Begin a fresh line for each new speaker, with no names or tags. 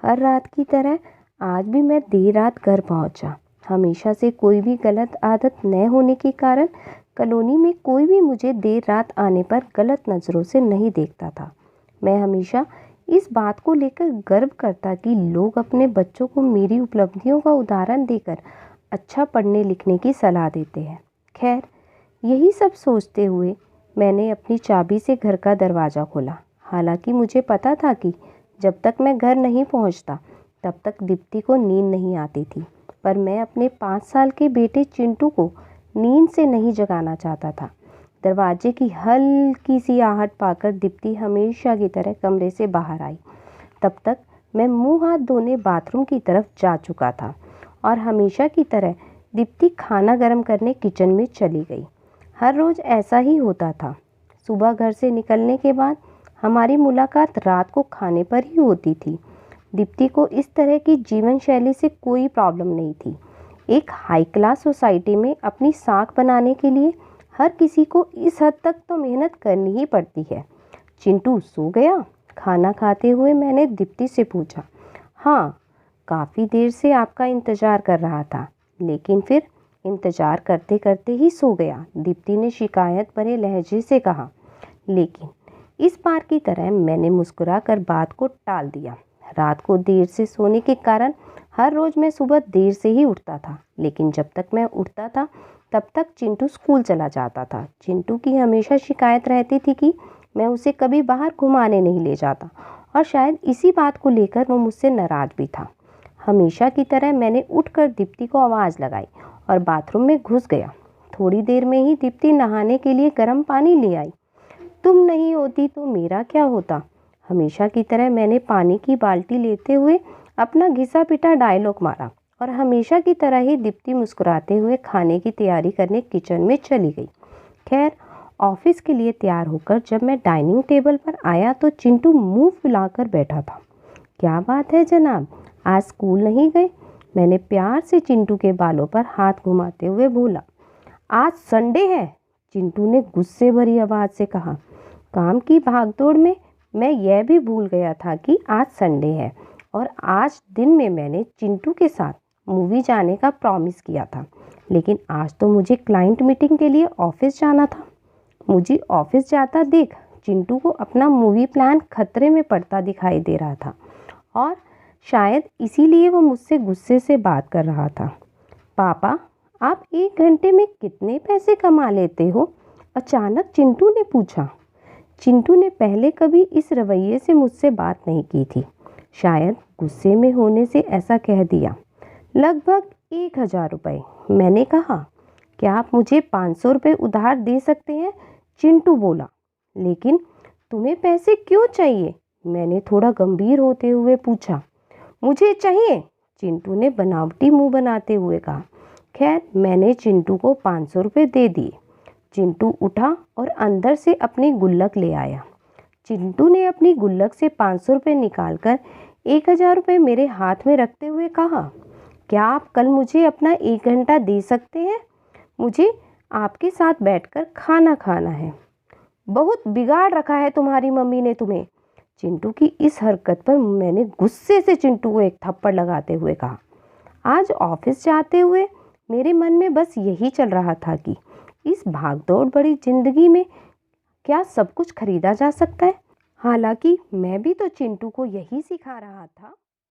हर रात की तरह आज भी मैं देर रात घर पहुंचा। हमेशा से कोई भी गलत आदत न होने के कारण कॉलोनी में कोई भी मुझे देर रात आने पर गलत नज़रों से नहीं देखता था। मैं हमेशा इस बात को लेकर गर्व करता कि लोग अपने बच्चों को मेरी उपलब्धियों का उदाहरण देकर अच्छा पढ़ने लिखने की सलाह देते हैं। खैर, यही सब सोचते हुए मैंने अपनी चाबी से घर का दरवाज़ा खोला। हालांकि मुझे पता था कि जब तक मैं घर नहीं पहुंचता तब तक दीप्ति को नींद नहीं आती थी, पर मैं अपने 5 साल के बेटे चिंटू को नींद से नहीं जगाना चाहता था। दरवाजे की हल्की सी आहट पाकर दीप्ति हमेशा की तरह कमरे से बाहर आई। तब तक मैं मुंह हाथ धोने बाथरूम की तरफ जा चुका था और हमेशा की तरह दीप्ति खाना गर्म करने किचन में चली गई। हर रोज़ ऐसा ही होता था। सुबह घर से निकलने के बाद हमारी मुलाकात रात को खाने पर ही होती थी। दीप्ति को इस तरह की जीवन शैली से कोई प्रॉब्लम नहीं थी। एक हाई क्लास सोसाइटी में अपनी साख बनाने के लिए हर किसी को इस हद तक तो मेहनत करनी ही पड़ती है। चिंटू सो गया? खाना खाते हुए मैंने दीप्ति से पूछा। हाँ, काफ़ी देर से आपका इंतज़ार कर रहा था, लेकिन फिर इंतज़ार करते करते ही सो गया, दीप्ति ने शिकायत भरे लहजे से कहा। लेकिन इस बार की तरह मैंने मुस्कुराकर बात को टाल दिया। रात को देर से सोने के कारण हर रोज़ मैं सुबह देर से ही उठता था, लेकिन जब तक मैं उठता था तब तक चिंटू स्कूल चला जाता था। चिंटू की हमेशा शिकायत रहती थी कि मैं उसे कभी बाहर घुमाने नहीं ले जाता और शायद इसी बात को लेकर वो मुझसे नाराज़ भी था। हमेशा की तरह मैंने उठकर दीप्ति को आवाज़ लगाई और बाथरूम में घुस गया। थोड़ी देर में ही दीप्ति नहाने के लिए गर्म पानी ले आई। तुम नहीं होती तो मेरा क्या होता? हमेशा की तरह मैंने पानी की बाल्टी लेते हुए अपना घिसा पिटा डायलॉग मारा और हमेशा की तरह ही दीप्ति मुस्कुराते हुए खाने की तैयारी करने किचन में चली गई। खैर, ऑफिस के लिए तैयार होकर जब मैं डाइनिंग टेबल पर आया तो चिंटू मुंह फुलाकर बैठा था। क्या बात है जनाब, आज स्कूल नहीं गए? मैंने प्यार से चिंटू के बालों पर हाथ घुमाते हुए बोला। आज संडे है, चिंटू ने गुस्से भरी आवाज़ से कहा। काम की भागदौड़ में मैं यह भी भूल गया था कि आज संडे है और आज दिन में मैंने चिंटू के साथ मूवी जाने का प्रॉमिस किया था, लेकिन आज तो मुझे क्लाइंट मीटिंग के लिए ऑफिस जाना था। मुझे ऑफिस जाता देख चिंटू को अपना मूवी प्लान खतरे में पड़ता दिखाई दे रहा था और शायद इसीलिए वो मुझसे गुस्से से बात कर रहा था। पापा, आप 1 घंटे में कितने पैसे कमा लेते हो? अचानक चिंटू ने पूछा। चिंटू ने पहले कभी इस रवैये से मुझसे बात नहीं की थी। शायद गुस्से में होने से ऐसा कह दिया। लगभग 1000 रुपये, मैंने कहा। क्या आप मुझे 500 रुपये उधार दे सकते हैं? चिंटू बोला। लेकिन तुम्हें पैसे क्यों चाहिए? मैंने थोड़ा गंभीर होते हुए पूछा। मुझे चाहिए, चिंटू ने बनावटी मुंह बनाते हुए कहा। खैर, मैंने चिंटू को 500 रुपये दे दिए। चिंटू उठा और अंदर से अपनी गुल्लक ले आया। चिंटू ने अपनी गुल्लक से 500 रुपये निकालकर 1000 रुपये मेरे हाथ में रखते हुए कहा। क्या आप कल मुझे अपना 1 घंटा दे सकते हैं? मुझे आपके साथ बैठकर खाना खाना है। बहुत बिगाड़ रखा है तुम्हारी मम्मी ने तुम्हें। चिंटू की इस हरकत पर मैंने गुस्से से चिंटू को एक थप्पड़ लगाते हुए कहा। आज ऑफिस जाते हुए मेरे मन में बस यही चल रहा था कि इस भागदौड़ भरी जिंदगी में क्या सब कुछ खरीदा जा सकता है? हालांकि मैं भी तो चिंटू को यही सिखा रहा था।